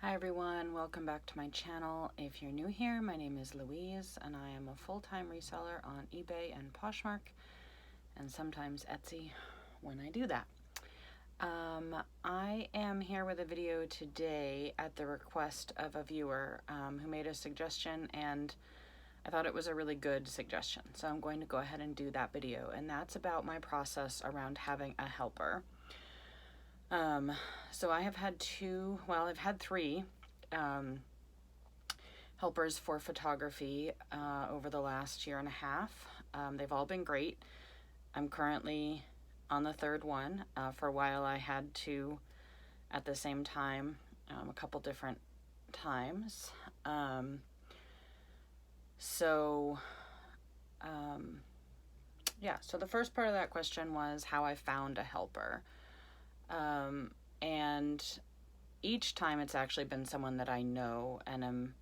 Hi everyone, welcome back to my channel. If you're new here, my name is Louise and I am a full-time reseller on eBay and Poshmark and sometimes Etsy when I do that. I am here with a video today at the request of a viewer who made a suggestion, and I thought it was a really good suggestion. So I'm going to go ahead and do that video, and that's about my process around having a helper. So I have had I've had three helpers for photography over the last year and a half. They've all been great. I'm currently on the third one. For a while I had two at the same time, a couple different times. So the first part of that question was how I found a helper. And each time it's actually been someone that I know, and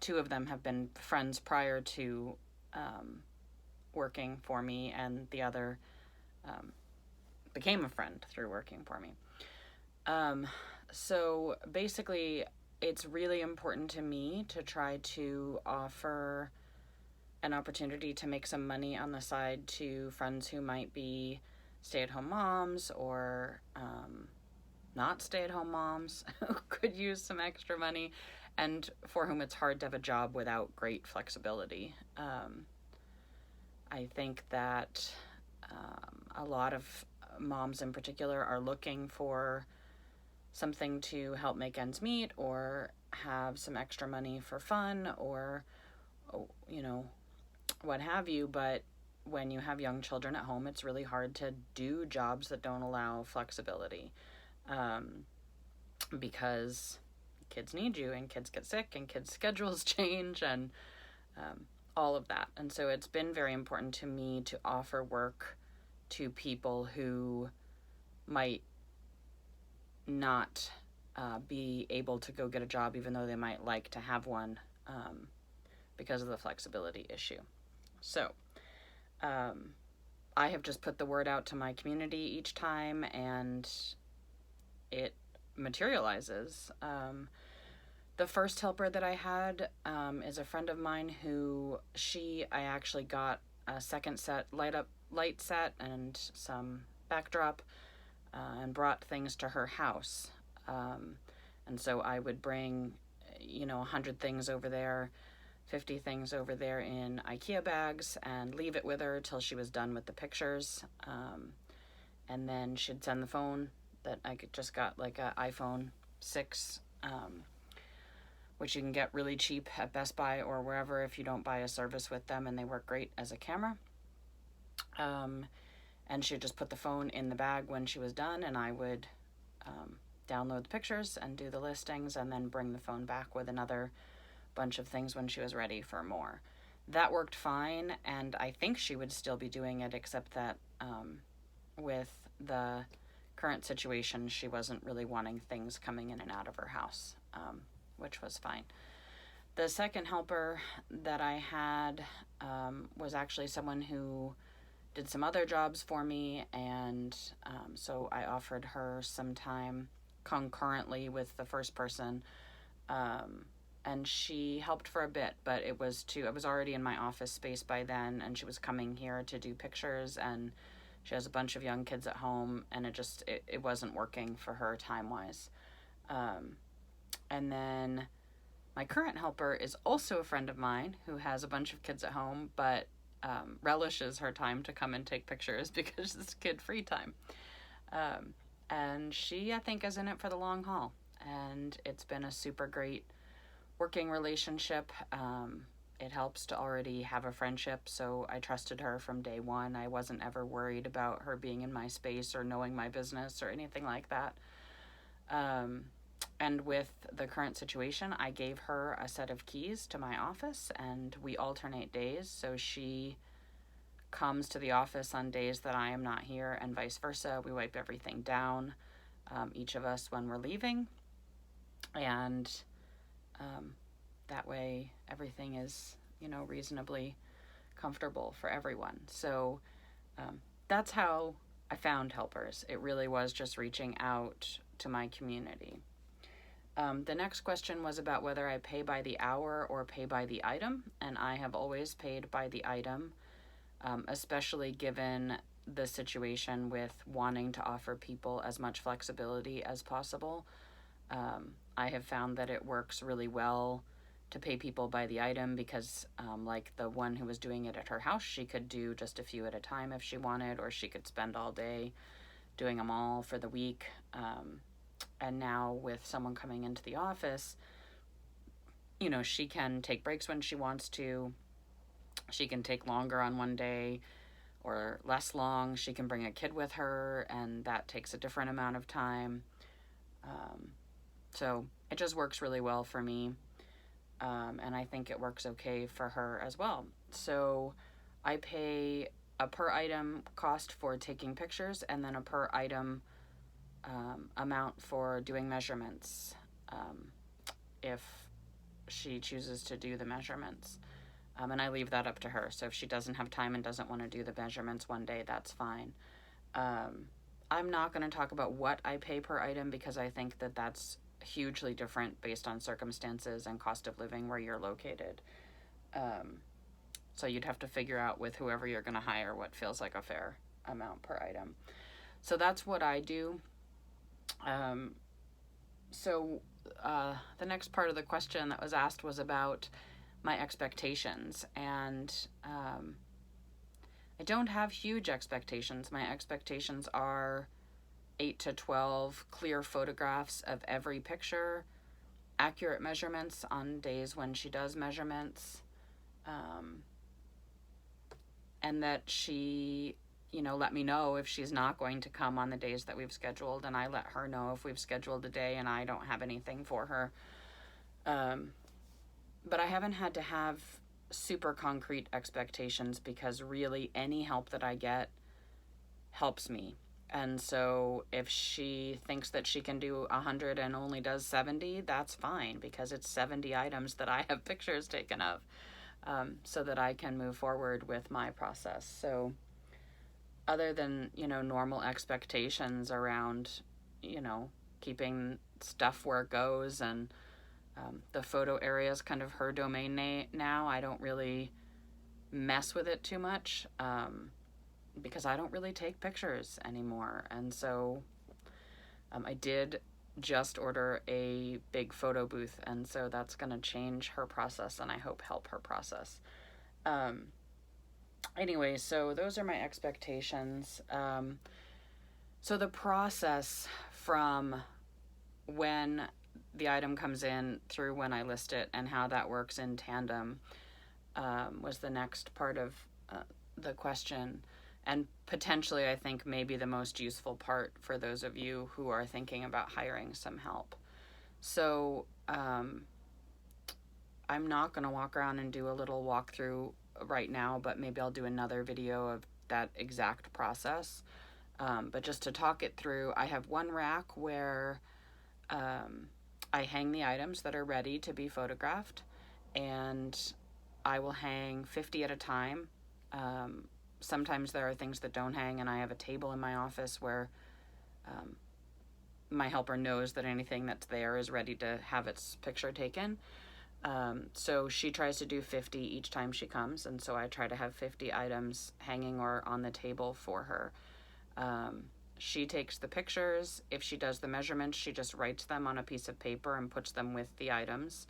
two of them have been friends prior to working for me, and the other became a friend through working for me. So basically, it's really important to me to try to offer an opportunity to make some money on the side to friends who might be stay-at-home moms or not stay-at-home moms who could use some extra money and for whom it's hard to have a job without great flexibility. I think that a lot of moms in particular are looking for something to help make ends meet or have some extra money for fun or, what have you, but when you have young children at home, it's really hard to do jobs that don't allow flexibility, because kids need you and kids get sick and kids' schedules change and all of that. And so it's been very important to me to offer work to people who might not be able to go get a job, even though they might like to have one, because of the flexibility issue. So I have just put the word out to my community each time, and it materializes. The first helper that I had is a friend of mine who I actually got a second light set and some backdrop, and brought things to her house. And so I would bring 100 things over there, 50 things over there in IKEA bags, and leave it with her till she was done with the pictures. And then she'd send the phone that I just got, like an iPhone 6, which you can get really cheap at Best Buy or wherever if you don't buy a service with them, and they work great as a camera. And she'd just put the phone in the bag when she was done, and I would download the pictures and do the listings, and then bring the phone back with another bunch of things when she was ready for more. That worked fine, and I think she would still be doing it, except that with the current situation, she wasn't really wanting things coming in and out of her house, which was fine. The second helper that I had was actually someone who did some other jobs for me, and so I offered her some time concurrently with the first person, and she helped for a bit, but I was already in my office space by then, and she was coming here to do pictures, and she has a bunch of young kids at home, and it wasn't working for her time-wise. And then my current helper is also a friend of mine who has a bunch of kids at home, but relishes her time to come and take pictures because it's kid-free time. And she, I think, is in it for the long haul, and it's been a super great working relationship. It helps to already have a friendship, so I trusted her from day one. I wasn't ever worried about her being in my space or knowing my business or anything like that. And with the current situation, I gave her a set of keys to my office, and we alternate days, so she comes to the office on days that I am not here, and vice versa. We wipe everything down, each of us, when we're leaving, and that way everything is, reasonably comfortable for everyone. So that's how I found helpers. It really was just reaching out to my community. The next question was about whether I pay by the hour or pay by the item, and I have always paid by the item, especially given the situation with wanting to offer people as much flexibility as possible. I have found that it works really well to pay people by the item because, like the one who was doing it at her house, she could do just a few at a time if she wanted, or she could spend all day doing them all for the week. And now with someone coming into the office, you know, she can take breaks when she wants to. She can take longer on one day or less long. She can bring a kid with her, and that takes a different amount of time. So it just works really well for me. And I think it works okay for her as well. So I pay a per item cost for taking pictures, and then a per item amount for doing measurements, if she chooses to do the measurements. And I leave that up to her. So if she doesn't have time and doesn't want to do the measurements one day, that's fine. I'm not going to talk about what I pay per item because I think that that's hugely different based on circumstances and cost of living where you're located. So you'd have to figure out with whoever you're going to hire what feels like a fair amount per item. So that's what I do. The next part of the question that was asked was about my expectations, and I don't have huge expectations. My expectations are 8 to 12 clear photographs of every picture, accurate measurements on days when she does measurements, and that she, you know, let me know if she's not going to come on the days that we've scheduled, and I let her know if we've scheduled a day and I don't have anything for her. But I haven't had to have super concrete expectations because really any help that I get helps me. And so if she thinks that she can do 100 and only does 70, that's fine because it's 70 items that I have pictures taken of, so that I can move forward with my process. So other than, you know, normal expectations around, you know, keeping stuff where it goes, and the photo area is kind of her domain now. I don't really mess with it too much because I don't really take pictures anymore. And so I did just order a big photo booth, and so that's going to change her process and I hope help her process. Anyway, so those are my expectations. So the process from when the item comes in through when I list it and how that works in tandem was the next part of the question, and potentially I think maybe the most useful part for those of you who are thinking about hiring some help. So I'm not going to walk around and do a little walkthrough right now, but maybe I'll do another video of that exact process. But just to talk it through, I have one rack where I hang the items that are ready to be photographed, and I will hang 50 at a time. Sometimes there are things that don't hang, and I have a table in my office where my helper knows that anything that's there is ready to have its picture taken. So she tries to do 50 each time she comes, and so I try to have 50 items hanging or on the table for her. She takes the pictures. If she does the measurements, she just writes them on a piece of paper and puts them with the items.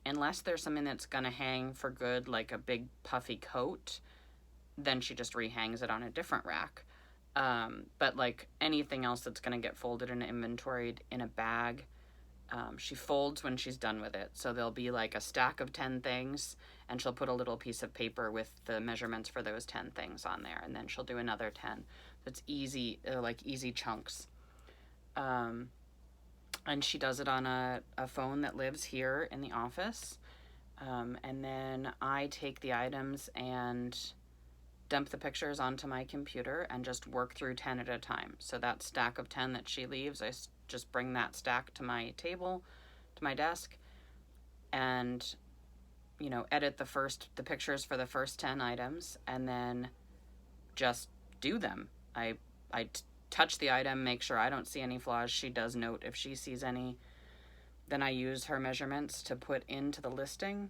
Unless there's something that's going to hang for good, like a big puffy coat, then she just rehangs it on a different rack. But like anything else that's going to get folded and inventoried in a bag, she folds when she's done with it. So there'll be like a stack of 10 things, and she'll put a little piece of paper with the measurements for those 10 things on there, and then she'll do another 10. It's easy, like easy chunks. And she does it on a phone that lives here in the office. And then I take the items and dump the pictures onto my computer and just work through 10 at a time. So that stack of 10 that she leaves, I just bring that stack to my table, to my desk, and, you know, edit the pictures for the first 10 items, and then just do them. I touch the item, make sure I don't see any flaws. She does note if she sees any. Then I use her measurements to put into the listing,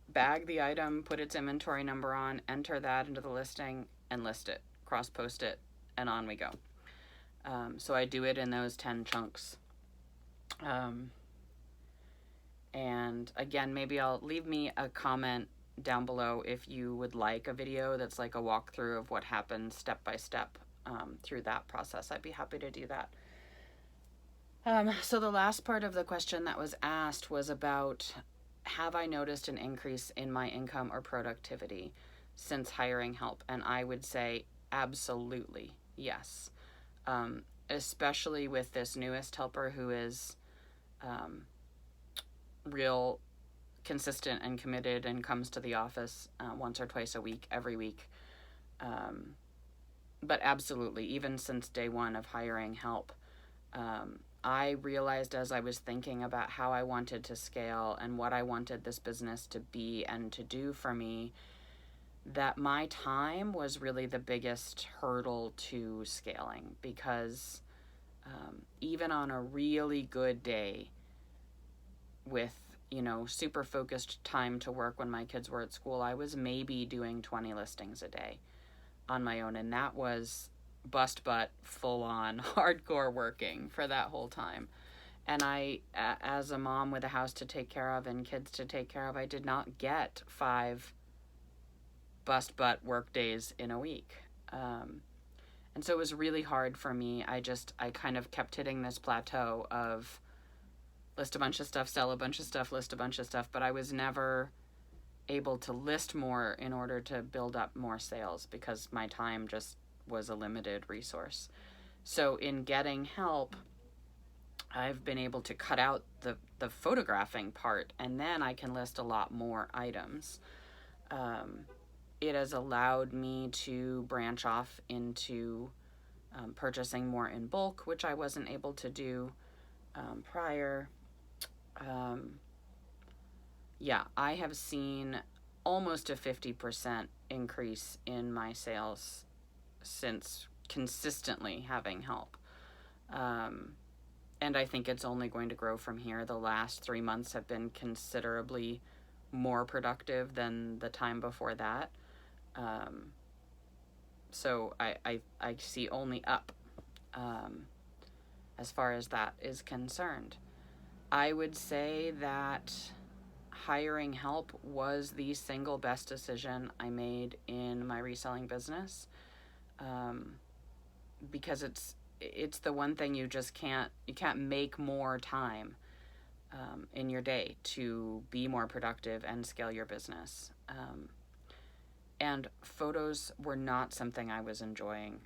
bag the item, put its inventory number on, enter that into the listing, and list it, cross-post it, and on we go. So I do it in those 10 chunks. And again, maybe leave me a comment down below if you would like a video that's like a walkthrough of what happens step by step through that process. I'd be happy to do that. So the last part of the question that was asked was about, have I noticed an increase in my income or productivity since hiring help? And I would say absolutely yes. Especially with this newest helper who is real consistent and committed and comes to the office once or twice a week, every week. But absolutely, even since day one of hiring help, I realized as I was thinking about how I wanted to scale and what I wanted this business to be and to do for me, that my time was really the biggest hurdle to scaling, because even on a really good day with, super focused time to work when my kids were at school, I was maybe doing 20 listings a day on my own. And that was bust butt, full on, hardcore working for that whole time. And I, as a mom with a house to take care of and kids to take care of, I did not get 5 bust butt work days in a week. And so it was really hard for me. I kind of kept hitting this plateau of list a bunch of stuff, sell a bunch of stuff, list a bunch of stuff, but I was never able to list more in order to build up more sales because my time just was a limited resource. So in getting help, I've been able to cut out the photographing part, and then I can list a lot more items. It has allowed me to branch off into purchasing more in bulk, which I wasn't able to do prior. I have seen almost a 50% increase in my sales since consistently having help. And I think it's only going to grow from here. The last 3 months have been considerably more productive than the time before that. So I see only up as far as that is concerned. I would say that hiring help was the single best decision I made in my reselling business, because it's the one thing you can't make more time in your day to be more productive and scale your business. And photos were not something I was enjoying,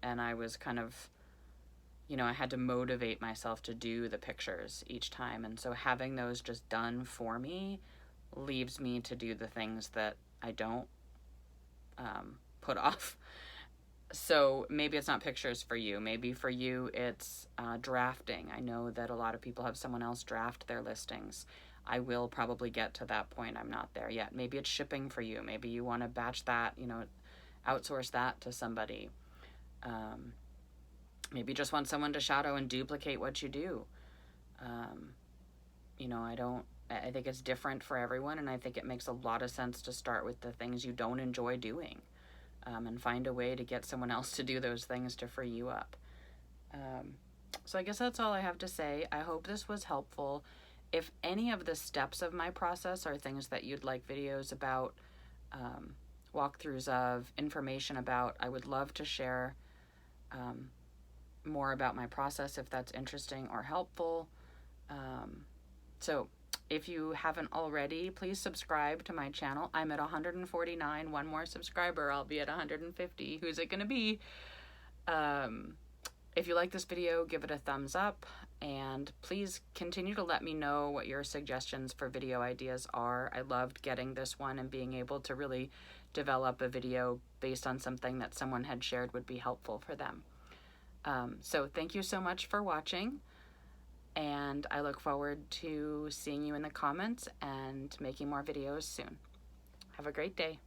and I was kind of, I had to motivate myself to do the pictures each time. And so having those just done for me leaves me to do the things that I don't put off. So maybe it's not pictures for you. Maybe for you it's drafting. I know that a lot of people have someone else draft their listings. I will probably get to that point. I'm not there yet. Maybe it's shipping for you. Maybe you want to batch that, outsource that to somebody. Maybe just want someone to shadow and duplicate what you do. I think it's different for everyone, and I think it makes a lot of sense to start with the things you don't enjoy doing, and find a way to get someone else to do those things to free you up. So I guess that's all I have to say. I hope this was helpful. If any of the steps of my process are things that you'd like videos about, walkthroughs of, information about, I would love to share more about my process if that's interesting or helpful. So if you haven't already, please subscribe to my channel. I'm at 149. One more subscriber, I'll be at 150. Who's it gonna be? If you like this video, give it a thumbs up, and please continue to let me know what your suggestions for video ideas are. I loved getting this one and being able to really develop a video based on something that someone had shared would be helpful for them. So thank you so much for watching, and I look forward to seeing you in the comments and making more videos soon. Have a great day.